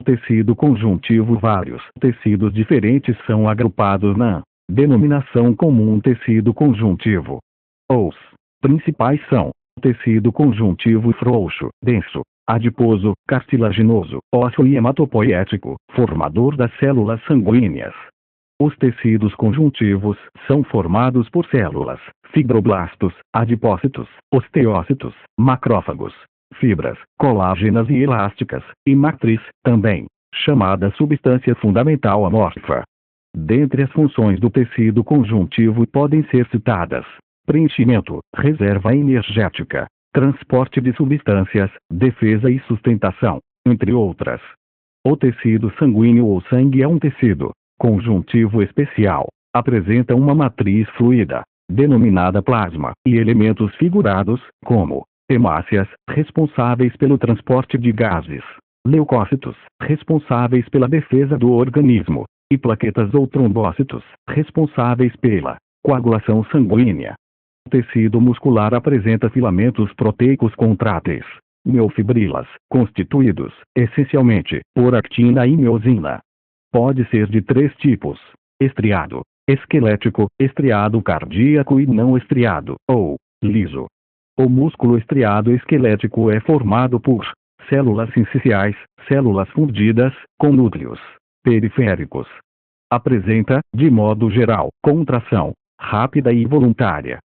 Tecido conjuntivo. Vários tecidos diferentes são agrupados na denominação comum tecido conjuntivo. Os principais são tecido conjuntivo frouxo, denso, adiposo, cartilaginoso, ósseo e hematopoético, formador das células sanguíneas. Os tecidos conjuntivos são formados por células, fibroblastos, adipócitos, osteócitos, macrófagos, fibras, colágenas e elásticas, e matriz, também chamada substância fundamental amorfa. Dentre as funções do tecido conjuntivo podem ser citadas: preenchimento, reserva energética, transporte de substâncias, defesa e sustentação, entre outras. O tecido sanguíneo ou sangue é um tecido conjuntivo especial. Apresenta uma matriz fluida, denominada plasma, e elementos figurados, como hemácias, responsáveis pelo transporte de gases, leucócitos, responsáveis pela defesa do organismo, e plaquetas ou trombócitos, responsáveis pela coagulação sanguínea. O tecido muscular apresenta filamentos proteicos contráteis, miofibrilas, constituídos, essencialmente, por actina e miosina. Pode ser de três tipos: estriado, esquelético, estriado cardíaco e não estriado, ou liso. O músculo estriado esquelético é formado por células sinciciais, células fundidas, com núcleos periféricos. Apresenta, de modo geral, contração rápida e voluntária.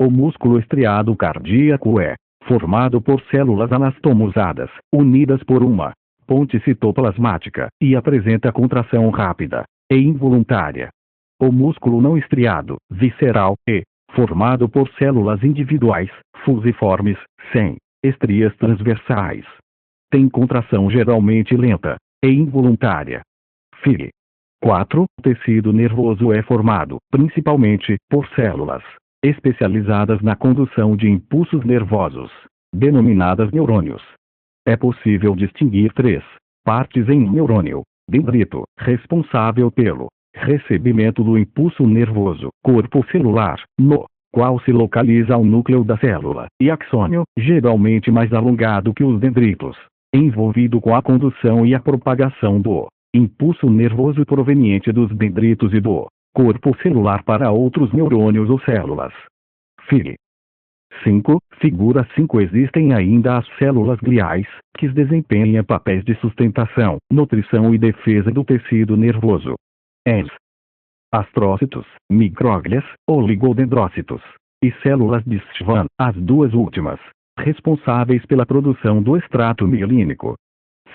O músculo estriado cardíaco é formado por células anastomosadas, unidas por uma ponte citoplasmática, e apresenta contração rápida e involuntária. O músculo não estriado, visceral, é formado por células individuais, fusiformes, sem estrias transversais. Tem contração geralmente lenta e involuntária. Fig. 4. O tecido nervoso é formado, principalmente, por células especializadas na condução de impulsos nervosos, denominadas neurônios. É possível distinguir três partes em um neurônio: dendrito, responsável pelo recebimento do impulso nervoso, corpo celular, no qual se localiza o núcleo da célula, e axônio, geralmente mais alongado que os dendritos, envolvido com a condução e a propagação do impulso nervoso proveniente dos dendritos e do corpo celular para outros neurônios ou células. Fig. 5. Figura 5. Existem ainda as células gliais, que desempenham papéis de sustentação, nutrição e defesa do tecido nervoso. ENS. Astrócitos, micróglias, oligodendrócitos, e células de Schwann, as duas últimas, responsáveis pela produção do extrato mielínico.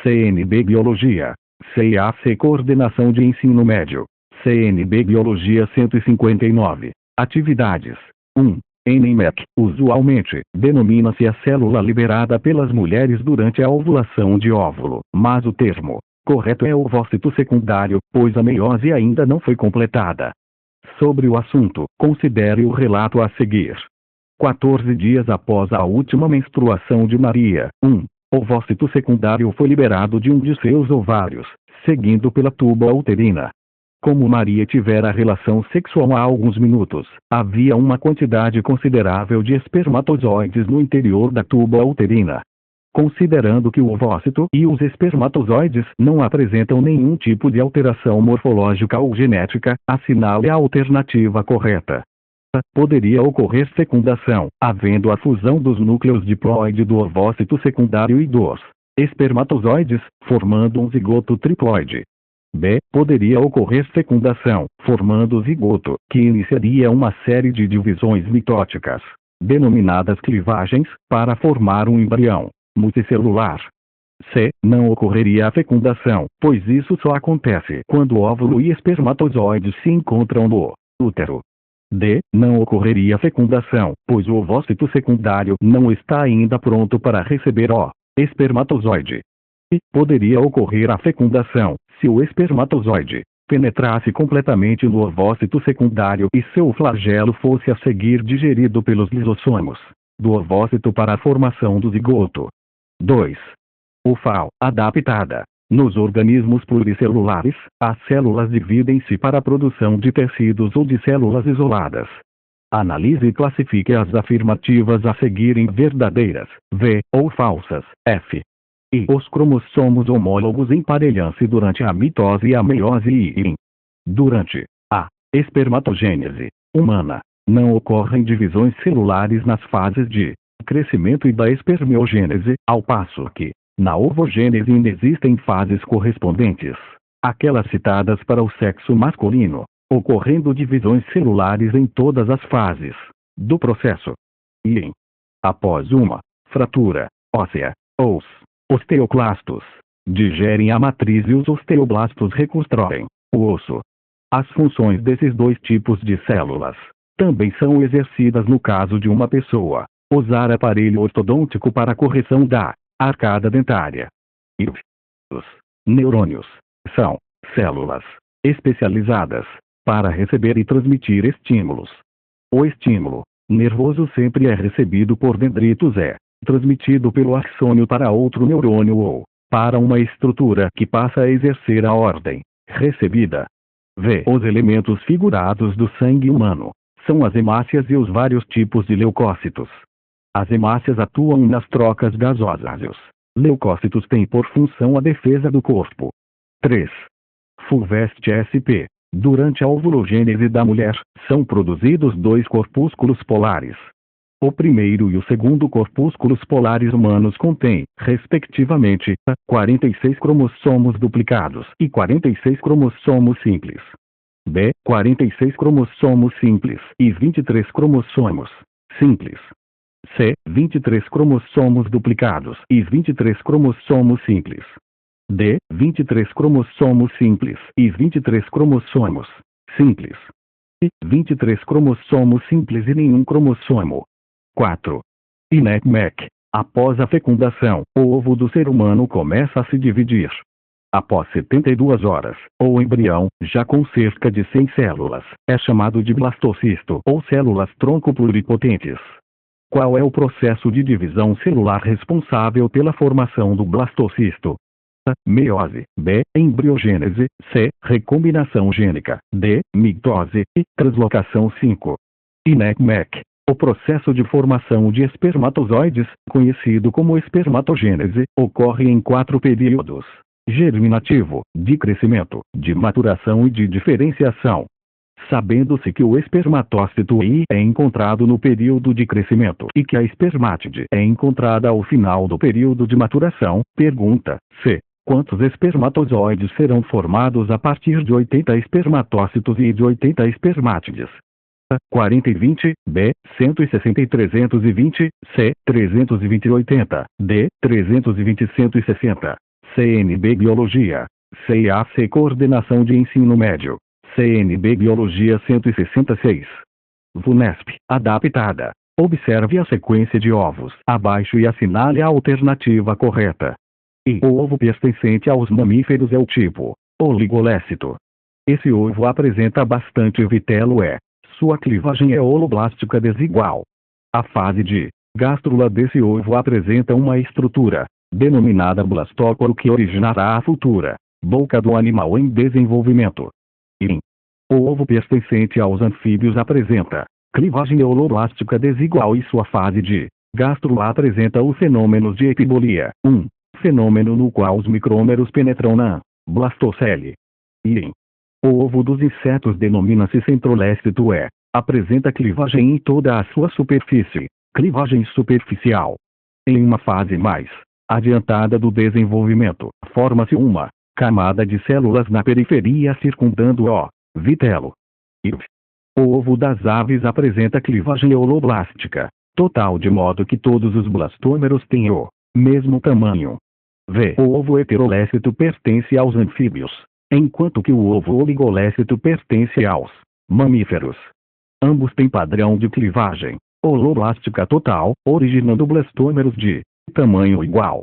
CNB Biologia. CAC Coordenação de Ensino Médio. CNB Biologia 159. Atividades. 1. NMEC. Usualmente, denomina-se a célula liberada pelas mulheres durante a ovulação de óvulo, mas o termo correto é ovócito secundário, pois a meiose ainda não foi completada. Sobre o assunto, considere o relato a seguir. 14 dias após a última menstruação de Maria, ovócito secundário foi liberado de um de seus ovários, seguindo pela tuba uterina. Como Maria tivera relação sexual há alguns minutos, havia uma quantidade considerável de espermatozoides no interior da tuba uterina. Considerando que o ovócito e os espermatozoides não apresentam nenhum tipo de alteração morfológica ou genética, assinale a alternativa correta. Poderia ocorrer fecundação, havendo a fusão dos núcleos diploide do ovócito secundário e dos espermatozoides, formando um zigoto triploide. B. Poderia ocorrer fecundação, formando o zigoto, que iniciaria uma série de divisões mitóticas, denominadas clivagens, para formar um embrião multicelular. C. Não ocorreria a fecundação, pois isso só acontece quando óvulo e espermatozoides se encontram no útero. D. Não ocorreria fecundação, pois o ovócito secundário não está ainda pronto para receber o espermatozoide. E poderia ocorrer a fecundação, se o espermatozoide penetrasse completamente no ovócito secundário e seu flagelo fosse a seguir digerido pelos lisossomos do ovócito para a formação do zigoto. 2. O FAO, adaptada. Nos organismos pluricelulares, as células dividem-se para a produção de tecidos ou de células isoladas. Analise e classifique as afirmativas a seguir em verdadeiras, V, ou falsas, F. E os cromossomos homólogos emparelham-se durante a mitose e a meiose e durante a espermatogênese humana, não ocorrem divisões celulares nas fases de crescimento e da espermiogênese, ao passo que, na ovogênese existem fases correspondentes, aquelas citadas para o sexo masculino, ocorrendo divisões celulares em todas as fases do processo. E após uma fratura óssea, os osteoclastos digerem a matriz e os osteoblastos reconstroem o osso. As funções desses dois tipos de células também são exercidas no caso de uma pessoa usar aparelho ortodôntico para a correção da arcada dentária. E os neurônios são células especializadas para receber e transmitir estímulos. O estímulo nervoso sempre é recebido por dendritos, é transmitido pelo axônio para outro neurônio ou para uma estrutura que passa a exercer a ordem recebida. V. Os elementos figurados do sangue humano são as hemácias e os vários tipos de leucócitos. As hemácias atuam nas trocas gasosas e os leucócitos têm por função a defesa do corpo. 3. FUVEST SP. Durante a ovulogênese da mulher, são produzidos dois corpúsculos polares. O primeiro e o segundo corpúsculos polares humanos contêm, respectivamente, 46 cromossomos duplicados e 46 cromossomos simples. B. 46 cromossomos simples e 23 cromossomos simples. C. 23 cromossomos duplicados e 23 cromossomos simples. D. 23 cromossomos simples e 23 cromossomos simples. E 23 cromossomos simples e nenhum cromossomo. 4. INEC-MEC. Após a fecundação, o ovo do ser humano começa a se dividir. Após 72 horas, o embrião, já com cerca de 100 células, é chamado de blastocisto ou células-tronco pluripotentes. Qual é o processo de divisão celular responsável pela formação do blastocisto? A. Meiose. B. Embriogênese. C. Recombinação gênica. D. Mitose. E. Translocação. 5. INEC-MEC. O processo de formação de espermatozoides, conhecido como espermatogênese, ocorre em 4 períodos: germinativo, de crescimento, de maturação e de diferenciação. Sabendo-se que o espermatócito é encontrado no período de crescimento e que a espermátide é encontrada ao final do período de maturação, pergunta-se: quantos espermatozoides serão formados a partir de 80 espermatócitos e de 80 espermátides? 40 e 20, B, 160 e 320, C, 320 e 80, D, 320 e 160. CNB Biologia. CAC Coordenação de Ensino Médio. CNB Biologia 166. VUNESP, adaptada. Observe a sequência de ovos abaixo e assinale a alternativa correta. E o ovo pertencente aos mamíferos é o tipo oligolécito. Esse ovo apresenta bastante vitelo, sua clivagem é holoblástica desigual. A fase de gástrula desse ovo apresenta uma estrutura denominada blastócoro que originará a futura boca do animal em desenvolvimento. E o ovo pertencente aos anfíbios apresenta clivagem holoblástica desigual e sua fase de Gastro apresenta os fenômenos de epibolia. 1. Fenômeno no qual os micrômeros penetram na blastocele. E o ovo dos insetos denomina-se centrolécito. Apresenta clivagem em toda a sua superfície. Clivagem superficial. Em uma fase mais adiantada do desenvolvimento, forma-se uma camada de células na periferia circundando o vitelo. O ovo das aves apresenta clivagem holoblástica total, de modo que todos os blastômeros têm o mesmo tamanho. O ovo heterolécito pertence aos anfíbios, enquanto que o ovo oligolécito pertence aos mamíferos. Ambos têm padrão de clivagem holoblástica total, originando blastômeros de tamanho igual.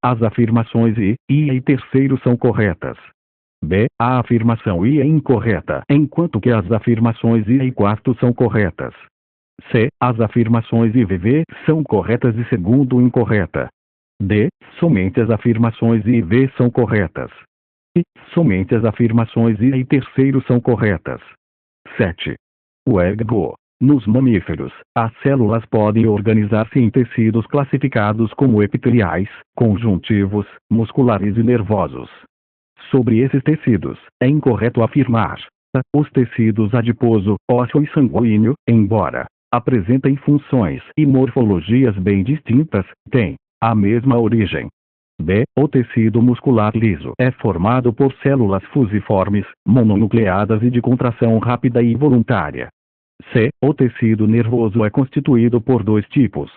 As afirmações I e terceiro são corretas. B. A afirmação I é incorreta, enquanto que as afirmações I e quarto são corretas. C. As afirmações I e V são corretas e segundo incorreta. D. Somente as afirmações I e V são corretas. E. Somente as afirmações I e terceiro são corretas. 7. O ergo. Nos mamíferos, as células podem organizar-se em tecidos classificados como epiteliais, conjuntivos, musculares e nervosos. Sobre esses tecidos, é incorreto afirmar. Os tecidos adiposo, ósseo e sanguíneo, embora apresentem funções e morfologias bem distintas, têm a mesma origem. B. O tecido muscular liso é formado por células fusiformes, mononucleadas e de contração rápida e voluntária. C. O tecido nervoso é constituído por dois tipos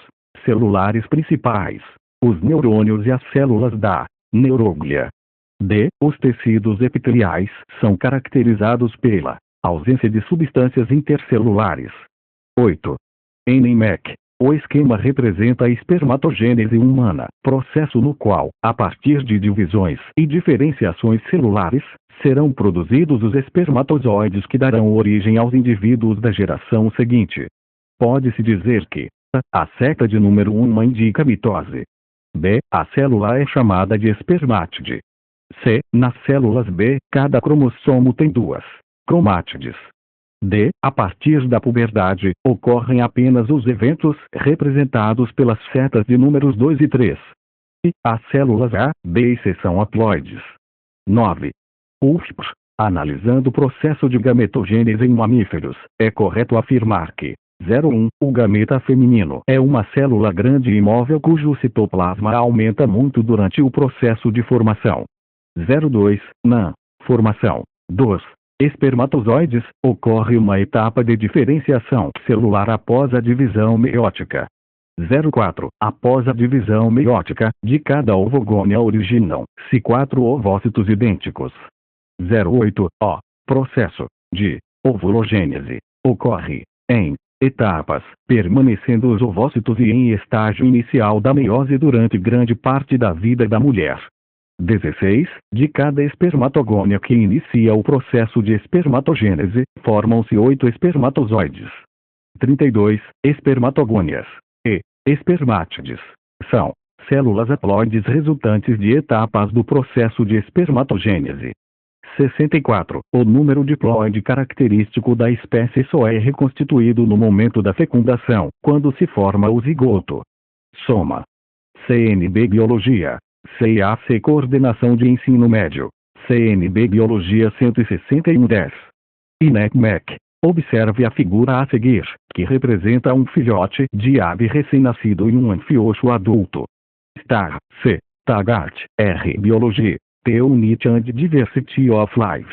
celulares principais: os neurônios e as células da neuróglia. D. Os tecidos epiteliais são caracterizados pela ausência de substâncias intercelulares. 8. NMEC. O esquema representa a espermatogênese humana, processo no qual, a partir de divisões e diferenciações celulares, serão produzidos os espermatozoides que darão origem aos indivíduos da geração seguinte. Pode-se dizer que a seta de número 1 indica mitose. B. A célula é chamada de espermátide. C. Nas células B, cada cromossomo tem duas cromátides. D. A partir da puberdade, ocorrem apenas os eventos representados pelas setas de números 2 e 3. E as células A, B e C são haploides. 9. UFPR. Analisando o processo de gametogênese em mamíferos, é correto afirmar que 01. O gameta feminino é uma célula grande e móvel cujo citoplasma aumenta muito durante o processo de formação. 02. Na formação dos espermatozoides, ocorre uma etapa de diferenciação celular após a divisão meiótica. 04. Após a divisão meiótica, de cada ovogônia originam-se 4 ovócitos idênticos. 08. O processo de ovulogênese ocorre em etapas, permanecendo os ovócitos e em estágio inicial da meiose durante grande parte da vida da mulher. 16. De cada espermatogônia que inicia o processo de espermatogênese, formam-se 8 espermatozoides. 32. Espermatogônias e espermátides são células haploides resultantes de etapas do processo de espermatogênese. 64. O número diploide característico da espécie só é reconstituído no momento da fecundação, quando se forma o zigoto. Soma. CNB Biologia. CIAC Coordenação de Ensino Médio. CNB Biologia 16110. INECMEC. Observe a figura a seguir, que representa um filhote de ave recém-nascido e um anfioxo adulto. Star, C. Taggart, R. Biology, The Unity and Diversity of Life.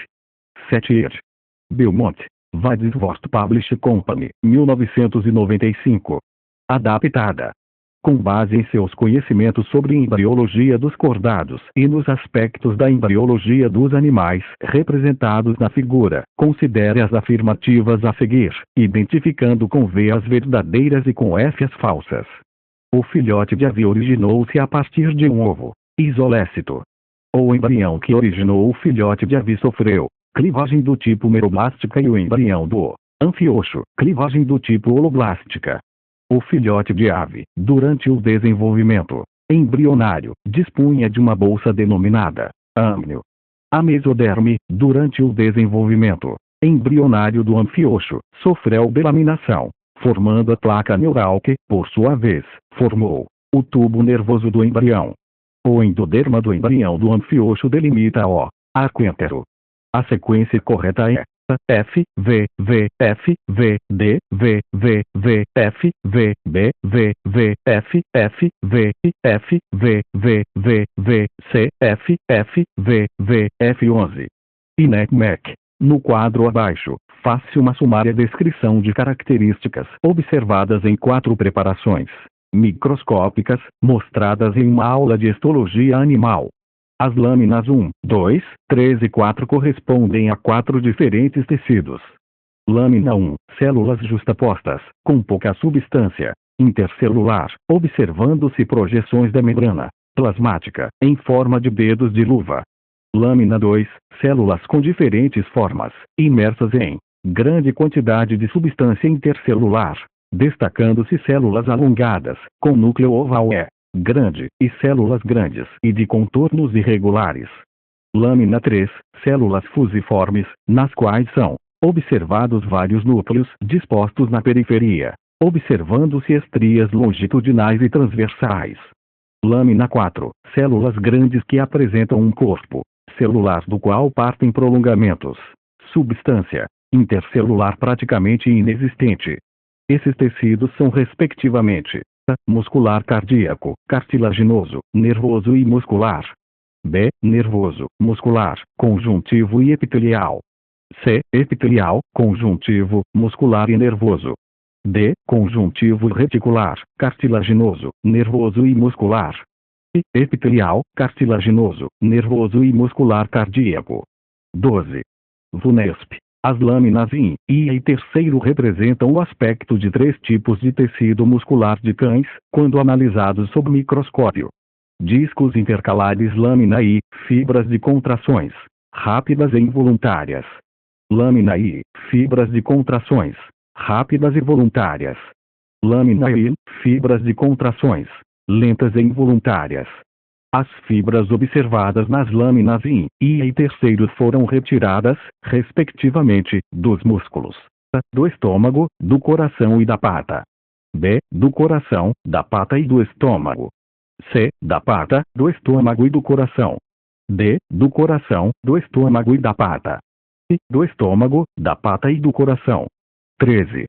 7 ed. Belmont, Wadsworth Publishing Company, 1995. Adaptada. Com base em seus conhecimentos sobre embriologia dos cordados e nos aspectos da embriologia dos animais representados na figura, considere as afirmativas a seguir, identificando com V as verdadeiras e com F as falsas. O filhote de ave originou-se a partir de um ovo isolécito. O embrião que originou o filhote de ave sofreu clivagem do tipo meroblástica e o embrião do anfioxo, clivagem do tipo holoblástica. O filhote de ave, durante o desenvolvimento embrionário, dispunha de uma bolsa denominada âmnio. A mesoderme, durante o desenvolvimento embrionário do anfioxo, sofreu delaminação. formando a placa neural que, por sua vez, formou o tubo nervoso do embrião. O endoderma do embrião do anfíoxo delimita o arco entero. A sequência correta é F, V, V, F, V, D, V, V, V, F, V, B, V, V, F, F, V, F, V, V, V, V, C, F, F, V, V, F11. INEC-MEC. No quadro abaixo, faz-se uma sumária descrição de características observadas em 4 preparações microscópicas, mostradas em uma aula de histologia animal. As lâminas 1, 2, 3 e 4 correspondem a 4 diferentes tecidos. Lâmina 1, células justapostas, com pouca substância intercelular, observando-se projeções da membrana plasmática, em forma de dedos de luva. Lâmina 2, células com diferentes formas, imersas em grande quantidade de substância intercelular, destacando-se células alongadas, com núcleo oval grande, e células grandes e de contornos irregulares. Lâmina 3, células fusiformes, nas quais são observados vários núcleos dispostos na periferia, observando-se estrias longitudinais e transversais. Lâmina 4, células grandes que apresentam um corpo celular do qual partem prolongamentos. Substância intercelular praticamente inexistente. Esses tecidos são respectivamente muscular cardíaco, cartilaginoso, nervoso e muscular. B. Nervoso, muscular, conjuntivo e epitelial. C. Epitelial, conjuntivo, muscular e nervoso. D. Conjuntivo reticular, cartilaginoso, nervoso e muscular. E. Epitelial, cartilaginoso, nervoso e muscular cardíaco. 12. VUNESP. As lâminas I e terceiro representam o aspecto de 3 tipos de tecido muscular de cães, quando analisados sob microscópio. Discos intercalares lâmina I, fibras de contrações rápidas e involuntárias. Lâmina I, fibras de contrações rápidas e voluntárias. Lâmina I, fibras de contrações lentas e involuntárias. As fibras observadas nas lâminas I e terceiro foram retiradas, respectivamente, dos músculos A. Do estômago, do coração e da pata. B. Do coração, da pata e do estômago. C. Da pata, do estômago e do coração. D. Do coração, do estômago e da pata. E. Do estômago, da pata e do coração. 13.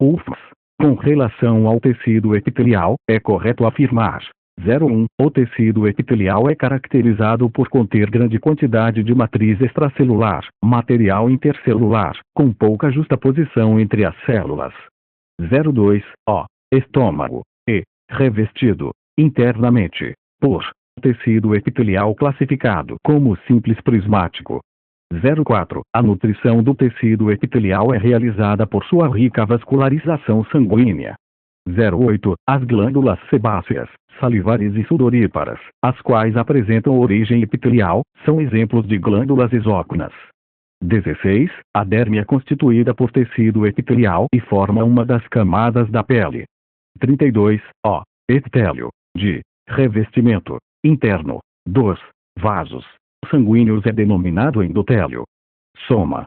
UFS. Com relação ao tecido epitelial, é correto afirmar: 01. O tecido epitelial é caracterizado por conter grande quantidade de matriz extracelular, material intercelular, com pouca justaposição entre as células. 02. O estômago é revestido internamente por tecido epitelial classificado como simples prismático. 04. A nutrição do tecido epitelial é realizada por sua rica vascularização sanguínea. 08. As glândulas sebáceas, salivares e sudoríparas, as quais apresentam origem epitelial, são exemplos de glândulas exócrinas. 16. A derme é constituída por tecido epitelial e forma uma das camadas da pele. 32. O epitélio, de revestimento interno dos vasos sanguíneos é denominado endotélio. Soma